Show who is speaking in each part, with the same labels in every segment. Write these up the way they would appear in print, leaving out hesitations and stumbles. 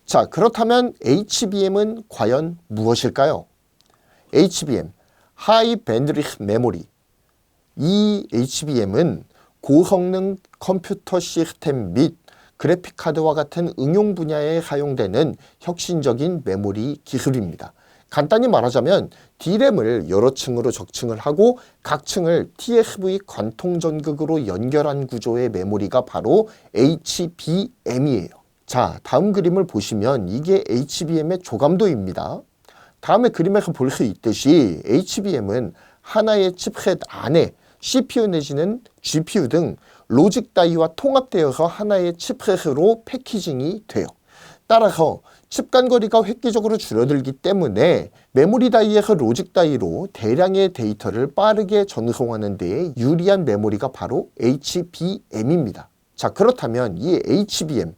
Speaker 1: 자, 그렇다면 HBM은 과연 무엇일까요? HBM, High Bandwidth Memory. 이 HBM은 고성능 컴퓨터 시스템 및 그래픽카드와 같은 응용 분야에 사용되는 혁신적인 메모리 기술입니다. 간단히 말하자면 D램을 여러 층으로 적층을 하고 각 층을 TSV 관통 전극으로 연결한 구조의 메모리가 바로 HBM이에요. 자, 다음 그림을 보시면 이게 HBM의 조감도입니다. 다음에 그림에서 볼 수 있듯이 HBM은 하나의 칩셋 안에 CPU 내지는 GPU 등 로직 다이와 통합되어서 하나의 칩셋으로 패키징이 돼요. 따라서 칩 간 거리가 획기적으로 줄어들기 때문에 메모리 다이에서 로직 다이로 대량의 데이터를 빠르게 전송하는 데에 유리한 메모리가 바로 HBM입니다. 자, 그렇다면 이 HBM,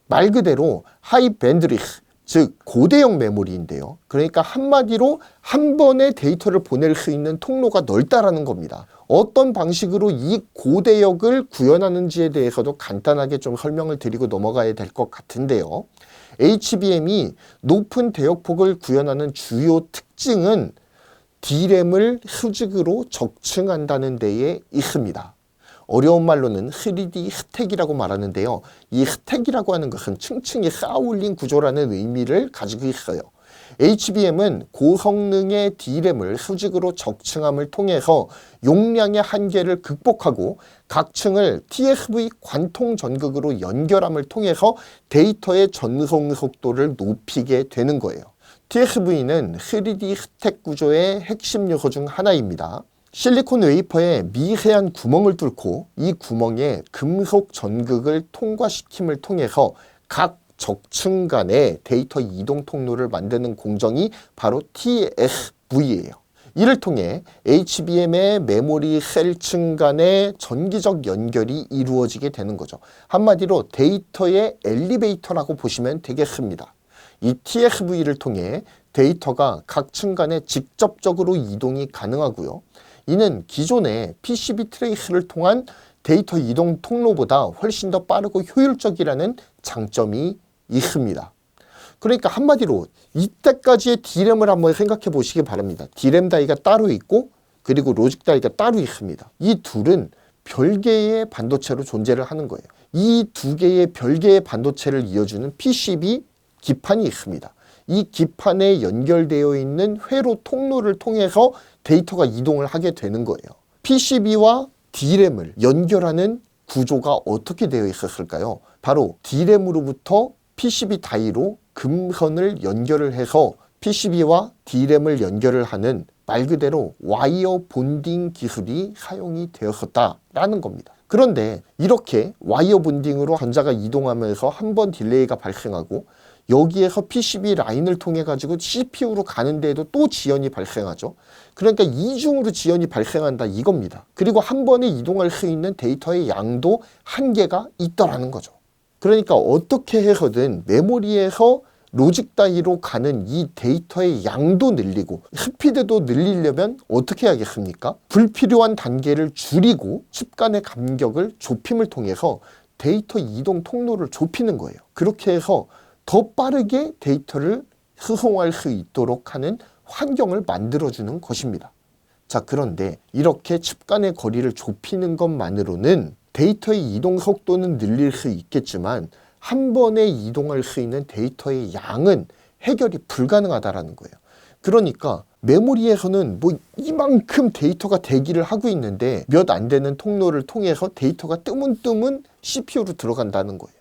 Speaker 1: 말 그대로 하이 밴드위스, 즉 고대역 메모리인데요. 그러니까 한마디로 한 번에 데이터를 보낼 수 있는 통로가 넓다라는 겁니다. 어떤 방식으로 이 고대역을 구현하는지에 대해서도 간단하게 좀 설명을 드리고 넘어가야 될 것 같은데요. HBM이 높은 대역폭을 구현하는 주요 특징은 D램을 수직으로 적층한다는 데에 있습니다. 어려운 말로는 3D 스택이라고 말하는데요. 이 스택이라고 하는 것은 층층이 쌓아올린 구조라는 의미를 가지고 있어요. HBM은 고성능의 D램을 수직으로 적층함을 통해서 용량의 한계를 극복하고 각 층을 TSV 관통 전극으로 연결함을 통해서 데이터의 전송 속도를 높이게 되는 거예요. TSV는 3D 스택 구조의 핵심 요소 중 하나입니다. 실리콘 웨이퍼에 미세한 구멍을 뚫고 이 구멍에 금속 전극을 통과시킴을 통해서 각 적층 간의 데이터 이동 통로를 만드는 공정이 바로 TSV예요. 이를 통해 HBM의 메모리 셀층 간의 전기적 연결이 이루어지게 되는 거죠. 한마디로 데이터의 엘리베이터라고 보시면 되겠습니다. 이 TSV를 통해 데이터가 각 층 간에 직접적으로 이동이 가능하고요. 이는 기존의 PCB 트레이스를 통한 데이터 이동 통로보다 훨씬 더 빠르고 효율적이라는 장점이 있습니다. 그러니까 한마디로 이때까지의 D램을 한번 생각해 보시기 바랍니다. D램 다이가 따로 있고 그리고 로직 다이가 따로 있습니다. 이 둘은 별개의 반도체로 존재를 하는 거예요. 이 두 개의 별개의 반도체를 이어주는 PCB 기판이 있습니다. 이 기판에 연결되어 있는 회로 통로를 통해서 데이터가 이동을 하게 되는 거예요. PCB와 D램을 연결하는 구조가 어떻게 되어 있었을까요? 바로 D램으로부터 PCB 다이로 금선을 연결을 해서 PCB와 D램을 연결을 하는 말 그대로 와이어 본딩 기술이 사용이 되었었다라는 겁니다. 그런데 이렇게 와이어 본딩으로 전자가 이동하면서 한 번 딜레이가 발생하고 여기에서 PCB 라인을 통해 가지고 CPU로 가는 데에도 또 지연이 발생하죠. 그러니까 이중으로 지연이 발생한다 이겁니다. 그리고 한 번에 이동할 수 있는 데이터의 양도 한계가 있더라는 거죠. 그러니까 어떻게 해서든 메모리에서 로직 다이로 가는 이 데이터의 양도 늘리고 스피드도 늘리려면 어떻게 해야겠습니까? 불필요한 단계를 줄이고 칩 간의 간격을 좁힘을 통해서 데이터 이동 통로를 좁히는 거예요. 그렇게 해서 더 빠르게 데이터를 수송할 수 있도록 하는 환경을 만들어주는 것입니다. 자, 그런데 이렇게 칩 간의 거리를 좁히는 것만으로는 데이터의 이동 속도는 늘릴 수 있겠지만 한 번에 이동할 수 있는 데이터의 양은 해결이 불가능하다는 거예요. 그러니까 메모리에서는 뭐 이만큼 데이터가 대기를 하고 있는데 몇 안 되는 통로를 통해서 데이터가 뜨문뜨문 CPU로 들어간다는 거예요.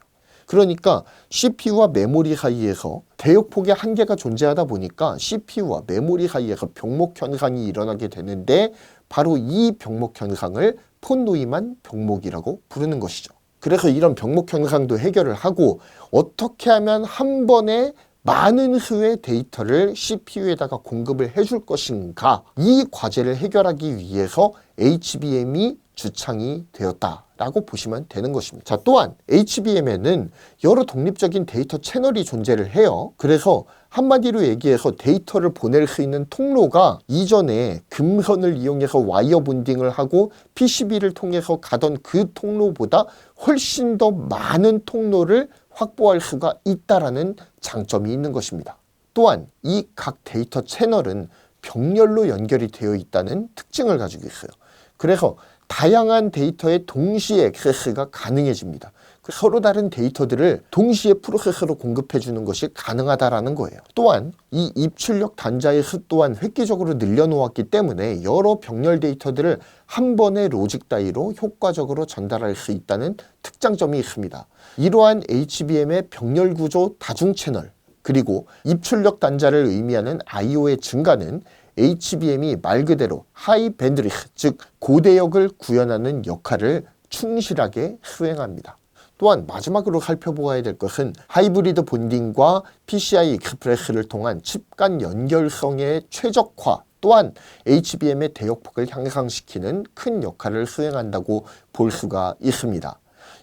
Speaker 1: 그러니까 CPU와 메모리 사이에서 대역폭의 한계가 존재하다 보니까 CPU와 메모리 사이에서 병목 현상이 일어나게 되는데 바로 이 병목 현상을 폰 노이만 병목이라고 부르는 것이죠. 그래서 이런 병목 현상도 해결을 하고 어떻게 하면 한 번에 많은 수의 데이터를 CPU에다가 공급을 해줄 것인가, 이 과제를 해결하기 위해서 HBM이 주창이 되었다라고 보시면 되는 것입니다. 자, 또한 HBM에는 여러 독립적인 데이터 채널이 존재를 해요. 그래서 한마디로 얘기해서 데이터를 보낼 수 있는 통로가 이전에 금선을 이용해서 와이어 본딩을 하고 PCB를 통해서 가던 그 통로보다 훨씬 더 많은 통로를 확보할 수가 있다라는 장점이 있는 것입니다. 또한 이 각 데이터 채널은 병렬로 연결이 되어 있다는 특징을 가지고 있어요. 그래서 다양한 데이터에 동시에 액세스가 가능해집니다. 서로 다른 데이터들을 동시에 프로세서로 공급해 주는 것이 가능하다라는 거예요. 또한 이 입출력 단자의 수 또한 획기적으로 늘려놓았기 때문에 여러 병렬 데이터들을 한 번의 로직 다이로 효과적으로 전달할 수 있다는 특장점이 있습니다. 이러한 HBM의 병렬 구조 다중 채널 그리고 입출력 단자를 의미하는 I/O의 증가는 HBM이 말 그대로 하이 밴드리스, 즉 고대역을 구현하는 역할을 충실하게 수행합니다. 또한 마지막으로 살펴보아야 될 것은 하이브리드 본딩과 PCI 익스프레스를 통한 칩 간 연결성의 최적화 또한 HBM의 대역폭을 향상시키는 큰 역할을 수행한다고 볼 수가 있습니다.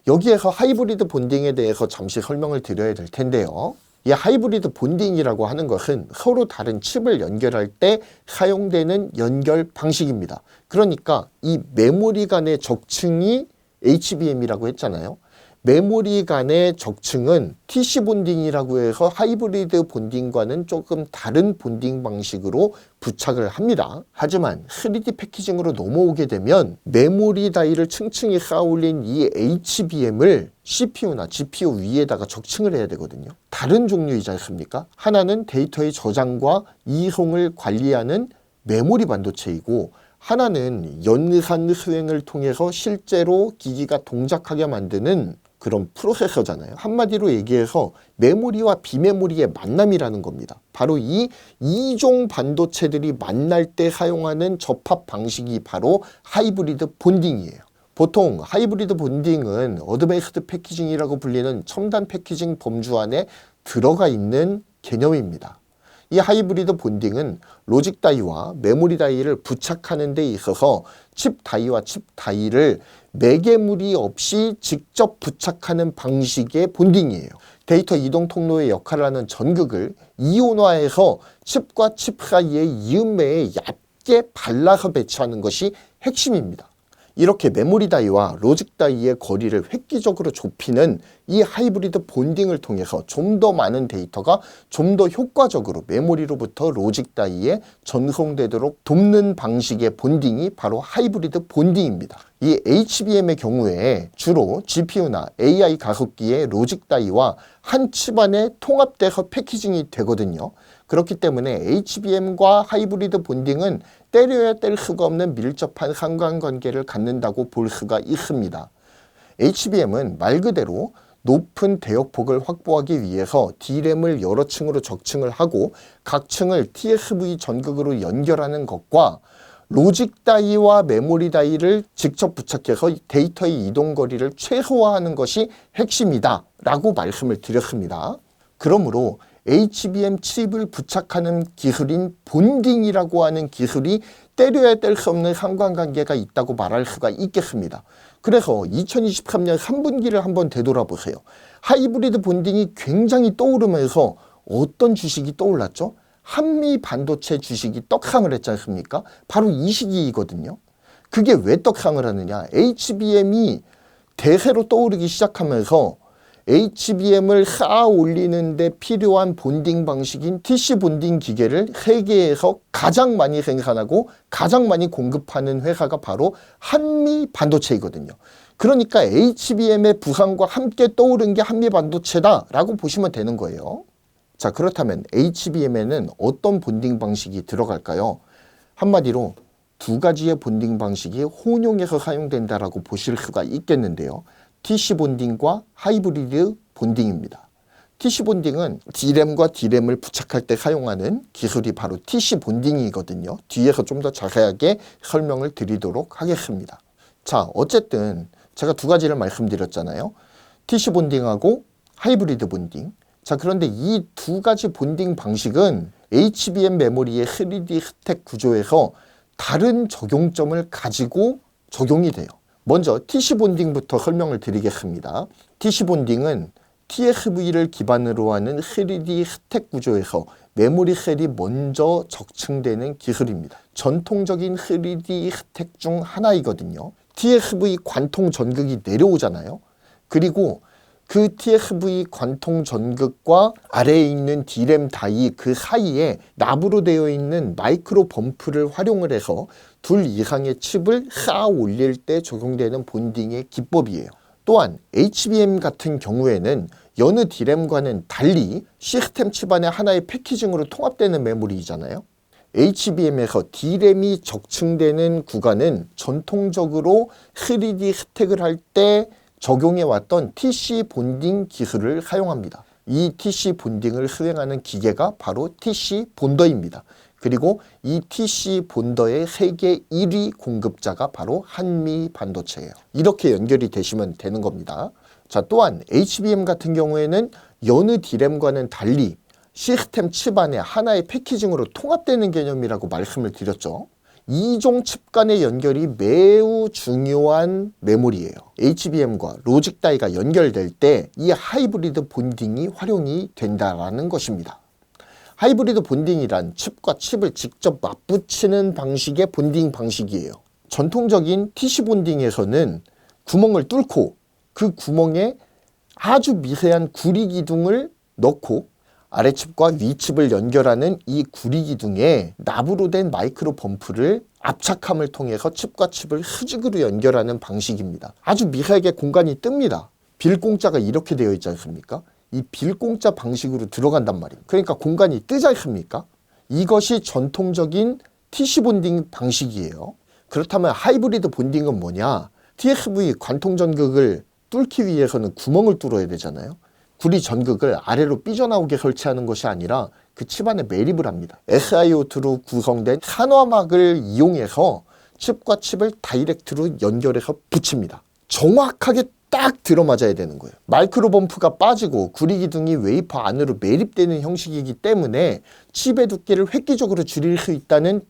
Speaker 1: 여기에서 하이브리드 본딩에 대해서 잠시 설명을 드려야 될 텐데요. 이 하이브리드 본딩이라고 하는 것은 서로 다른 칩을 연결할 때 사용되는 연결 방식입니다. 그러니까 이 메모리 간의 적층이 HBM이라고 했잖아요. 메모리 간의 적층은 TC 본딩이라고 해서 하이브리드 본딩과는 조금 다른 본딩 방식으로 부착을 합니다. 하지만 3D 패키징으로 넘어오게 되면 메모리 다이를 층층이 쌓아올린 이 HBM을 CPU나 GPU 위에다가 적층을 해야 되거든요. 다른 종류이지 않습니까? 하나는 데이터의 저장과 이송을 관리하는 메모리 반도체이고 하나는 연산 수행을 통해서 실제로 기기가 동작하게 만드는 그런 프로세서잖아요. 한마디로 얘기해서 메모리와 비메모리의 만남이라는 겁니다. 바로 이 이종 반도체들이 만날 때 사용하는 접합 방식이 바로 하이브리드 본딩이에요. 보통 하이브리드 본딩은 어드밴스드 패키징이라고 불리는 첨단 패키징 범주 안에 들어가 있는 개념입니다. 이 하이브리드 본딩은 로직 다이와 메모리 다이를 부착하는 데 있어서 칩 다이와 칩 다이를 매개물이 없이 직접 부착하는 방식의 본딩이에요. 데이터 이동 통로의 역할을 하는 전극을 이온화해서 칩과 칩 사이의 이음매에 얇게 발라서 배치하는 것이 핵심입니다. 이렇게 메모리 다이와 로직 다이의 거리를 획기적으로 좁히는 이 하이브리드 본딩을 통해서 좀 더 많은 데이터가 좀 더 효과적으로 메모리로부터 로직 다이에 전송되도록 돕는 방식의 본딩이 바로 하이브리드 본딩입니다. 이 HBM의 경우에 주로 GPU나 AI 가속기의 로직 다이와 한 칩 안에 통합돼서 패키징이 되거든요. 그렇기 때문에 HBM과 하이브리드 본딩은 때려야 뗄 수가 없는 밀접한 상관관계를 갖는다고 볼 수가 있습니다. HBM은 말 그대로 높은 대역폭을 확보하기 위해서 D램을 여러 층으로 적층을 하고 각 층을 TSV 전극으로 연결하는 것과 로직 다이와 메모리 다이를 직접 부착해서 데이터의 이동 거리를 최소화하는 것이 핵심이다 라고 말씀을 드렸습니다. 그러므로 HBM 칩을 부착하는 기술인 본딩이라고 하는 기술이 때려야 뗄 수 없는 상관관계가 있다고 말할 수가 있겠습니다. 그래서 2023년 3분기를 한번 되돌아보세요. 하이브리드 본딩이 굉장히 떠오르면서 어떤 주식이 떠올랐죠? 한미 반도체 주식이 떡상을 했지 않습니까? 바로 이 시기이거든요. 그게 왜 떡상을 하느냐? HBM이 대세로 떠오르기 시작하면서 HBM을 쌓아 올리는 데 필요한 본딩 방식인 TC 본딩 기계를 세계에서 가장 많이 생산하고 가장 많이 공급하는 회사가 바로 한미 반도체이거든요. 그러니까 HBM의 부상과 함께 떠오른 게 한미 반도체다라고 보시면 되는 거예요. 자, 그렇다면 HBM에는 어떤 본딩 방식이 들어갈까요? 한마디로 두 가지의 본딩 방식이 혼용해서 사용된다라고 보실 수가 있겠는데요. TC 본딩과 하이브리드 본딩입니다. TC 본딩은 D램과 D램을 부착할 때 사용하는 기술이 바로 TC 본딩이거든요. 뒤에서 좀 더 자세하게 설명을 드리도록 하겠습니다. 자, 어쨌든 제가 두 가지를 말씀드렸잖아요. TC 본딩하고 하이브리드 본딩. 자, 그런데 이 두 가지 본딩 방식은 HBM 메모리의 3D 스택 구조에서 다른 적용점을 가지고 적용이 돼요. 먼저 TC 본딩부터 설명을 드리겠습니다. TC 본딩은 TSV를 기반으로 하는 3D 스택 구조에서 메모리 셀이 먼저 적층되는 기술입니다. 전통적인 3D 스택 중 하나이거든요. TSV 관통 전극이 내려오잖아요. 그리고 그 TFV 관통 전극과 아래에 있는 D램 다이 그 사이에 납으로 되어 있는 마이크로 범프를 활용을 해서 둘 이상의 칩을 쌓아 올릴 때 적용되는 본딩의 기법이에요. 또한 HBM 같은 경우에는 여느 D램과는 달리 시스템 칩 안에 하나의 패키징으로 통합되는 메모리이잖아요. HBM에서 D램이 적층되는 구간은 전통적으로 3D 스택을 할 때 적용해왔던 TC 본딩 기술을 사용합니다. 이 TC 본딩을 수행하는 기계가 바로 TC 본더입니다. 그리고 이 TC 본더의 세계 1위 공급자가 바로 한미 반도체예요. 이렇게 연결이 되시면 되는 겁니다. 자, 또한 HBM 같은 경우에는 여느 D램과는 달리 시스템 칩 안에 하나의 패키징으로 통합되는 개념이라고 말씀을 드렸죠. 이종 칩 간의 연결이 매우 중요한 메모리예요. HBM과 로직 다이가 연결될 때 이 하이브리드 본딩이 활용이 된다는 것입니다. 하이브리드 본딩이란 칩과 칩을 직접 맞붙이는 방식의 본딩 방식이에요. 전통적인 TC 본딩에서는 구멍을 뚫고 그 구멍에 아주 미세한 구리 기둥을 넣고 아래칩과 위칩을 연결하는 이 구리 기둥에 납으로 된 마이크로 범프를 압착함을 통해서 칩과 칩을 수직으로 연결하는 방식입니다. 아주 미세하게 공간이 뜹니다. 빌공짜가 이렇게 되어 있지 않습니까? 이 빌공짜 방식으로 들어간단 말이에요. 그러니까 공간이 뜨지 않습니까? 이것이 전통적인 TC 본딩 방식이에요. 그렇다면 하이브리드 본딩은 뭐냐? TFV 관통 전극을 뚫기 위해서는 구멍을 뚫어야 되잖아요. 구리 전극을 아래로 삐져나오게 설치하는 것이 아니라 그 칩 안에 매립을 합니다. SiO2로 구성된 산화막을 이용해서 칩과 칩을 다이렉트로 연결해서 붙입니다. 정확하게 딱 들어맞아야 되는 거예요. 마이크로 범프가 빠지고 구리 기둥이 웨이퍼 안으로 매립되는 형식이기 때문에 칩의 두께를 획기적으로 줄일 수 있다는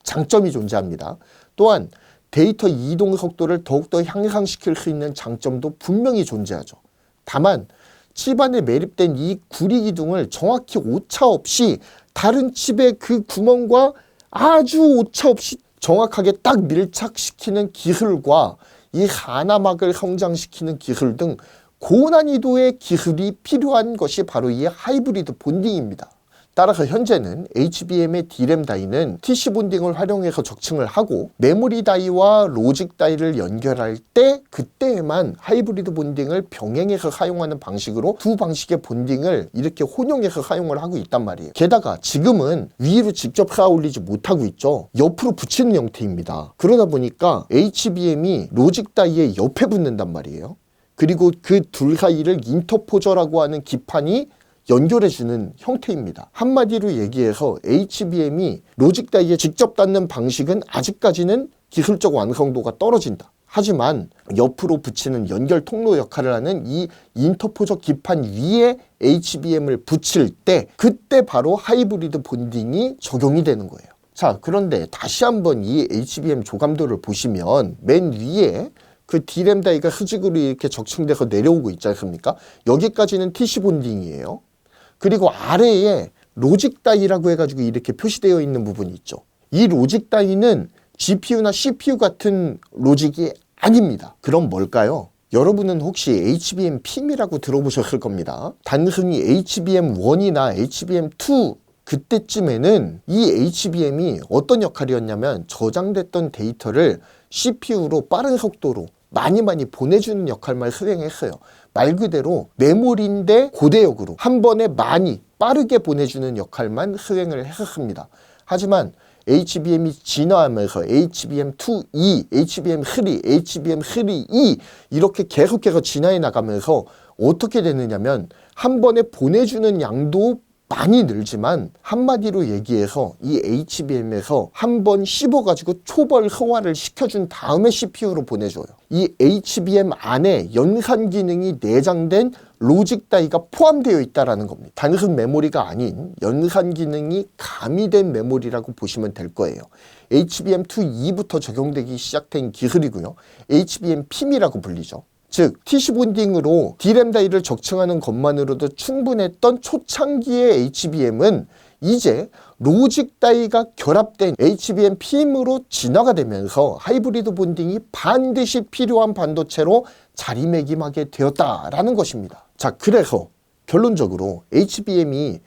Speaker 1: 장점이 존재합니다. 또한 데이터 이동 속도를 더욱더 향상시킬 수 있는 장점도 분명히 존재하죠. 다만 칩 안에 매립된 이 구리 기둥을 정확히 오차 없이 다른 칩의 그 구멍과 아주 오차 없이 정확하게 딱 밀착시키는 기술과 이 하나막을 성장시키는 기술 등 고난이도의 기술이 필요한 것이 바로 이 하이브리드 본딩입니다. 따라서 현재는 HBM의 D램 다이는 TC 본딩을 활용해서 적층을 하고 메모리 다이와 로직 다이를 연결할 때 그때에만 하이브리드 본딩을 병행해서 사용하는 방식으로 두 방식의 본딩을 이렇게 혼용해서 사용을 하고 있단 말이에요. 게다가 지금은 위로 직접 쌓아 올리지 못하고 있죠. 옆으로 붙이는 형태입니다. 그러다 보니까 HBM이 로직 다이의 옆에 붙는단 말이에요. 그리고 그 둘 사이를 인터포저라고 하는 기판이 연결해주는 형태입니다. 한마디로 얘기해서 HBM이 로직 다이에 직접 닿는 방식은 아직까지는 기술적 완성도가 떨어진다. 하지만 옆으로 붙이는 연결 통로 역할을 하는 이 인터포저 기판 위에 HBM을 붙일 때 그때 바로 하이브리드 본딩이 적용이 되는 거예요. 자, 그런데 다시 한번 이 HBM 조감도를 보시면 맨 위에 그 D램 다이가 수직으로 이렇게 적층돼서 내려오고 있지 않습니까? 여기까지는 TC 본딩이에요. 그리고 아래에 로직 다이라고 해가지고 이렇게 표시되어 있는 부분이 있죠. 이 로직 다이는 GPU나 CPU 같은 로직이 아닙니다. 그럼 뭘까요? 여러분은 혹시 HBM PIM이라고 들어보셨을 겁니다. 단순히 HBM1이나 HBM2 그때쯤에는 이 HBM이 어떤 역할이었냐면 저장됐던 데이터를 CPU로 빠른 속도로 많이 보내주는 역할만 수행했어요. 말 그대로 메모리인데 고대역으로 한 번에 많이 빠르게 보내주는 역할만 수행을 했었습니다. 하지만 HBM이 진화하면서 HBM2E, HBM3, HBM3E 이렇게 계속해서 진화해 나가면서 어떻게 되느냐면 한 번에 보내주는 양도 많이 늘지만 한마디로 얘기해서 이 HBM에서 한 번 씹어가지고 초벌 소화를 시켜준 다음에 CPU로 보내줘요. 이 HBM 안에 연산 기능이 내장된 로직 다이가 포함되어 있다는 겁니다. 단순 메모리가 아닌 연산 기능이 가미된 메모리라고 보시면 될 거예요. HBM2E부터 적용되기 시작된 기술이고요. HBM PIM이라고 불리죠. 즉 TC 본딩으로 D램 다이를 적층하는 것만으로도 충분했던 초창기의 HBM은 이제 로직 다이가 결합된 HBM PIM으로 진화가 되면서 하이브리드 본딩이 반드시 필요한 반도체로 자리매김하게 되었다라는 것입니다. 자, 그래서 결론적으로 HBM이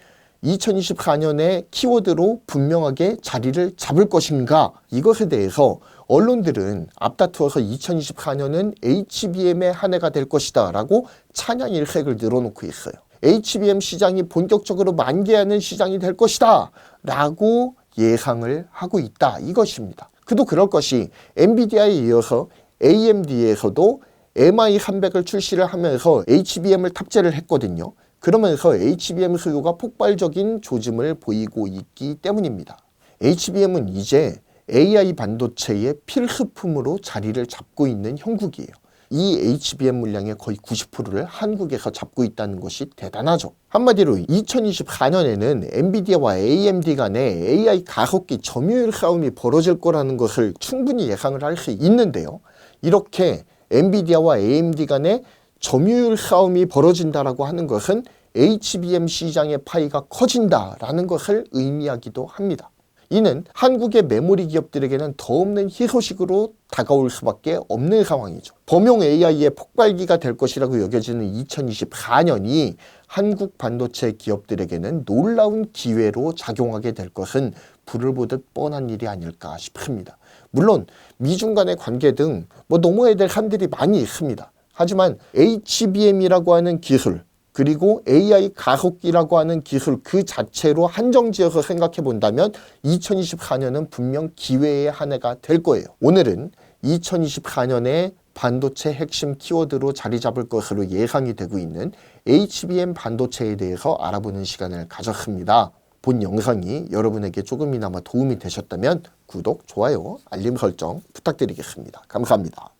Speaker 1: 2024년에 키워드로 분명하게 자리를 잡을 것인가, 이것에 대해서 언론들은 앞다투어서 2024년은 HBM의 한 해가 될 것이다 라고 찬양 일색을 늘어놓고 있어요. HBM 시장이 본격적으로 만개하는 시장이 될 것이다 라고 예상을 하고 있다, 이것입니다. 그도 그럴 것이 엔비디아에 이어서 AMD에서도 MI300을 출시를 하면서 HBM을 탑재를 했거든요. 그러면서 HBM 수요가 폭발적인 조짐을 보이고 있기 때문입니다. HBM은 이제 AI 반도체의 필수품으로 자리를 잡고 있는 형국이에요. 이 HBM 물량의 거의 90%를 한국에서 잡고 있다는 것이 대단하죠. 한마디로 2024년에는 엔비디아와 AMD 간의 AI 가속기 점유율 싸움이 벌어질 거라는 것을 충분히 예상을 할 수 있는데요. 이렇게 엔비디아와 AMD 간의 점유율 싸움이 벌어진다라고 하는 것은 HBM 시장의 파이가 커진다라는 것을 의미하기도 합니다. 이는 한국의 메모리 기업들에게는 더 없는 희소식으로 다가올 수밖에 없는 상황이죠. 범용 AI의 폭발기가 될 것이라고 여겨지는 2024년이 한국 반도체 기업들에게는 놀라운 기회로 작용하게 될 것은 불을 보듯 뻔한 일이 아닐까 싶습니다. 물론 미중 간의 관계 등 넘어야 될 한들이 많이 있습니다. 하지만 HBM이라고 하는 기술, 그리고 AI 가속기라고 하는 기술 그 자체로 한정지어서 생각해 본다면 2024년은 분명 기회의 한 해가 될 거예요. 오늘은 2024년에 반도체 핵심 키워드로 자리 잡을 것으로 예상이 되고 있는 HBM 반도체에 대해서 알아보는 시간을 가졌습니다. 본 영상이 여러분에게 조금이나마 도움이 되셨다면 구독, 좋아요, 알림 설정 부탁드리겠습니다. 감사합니다.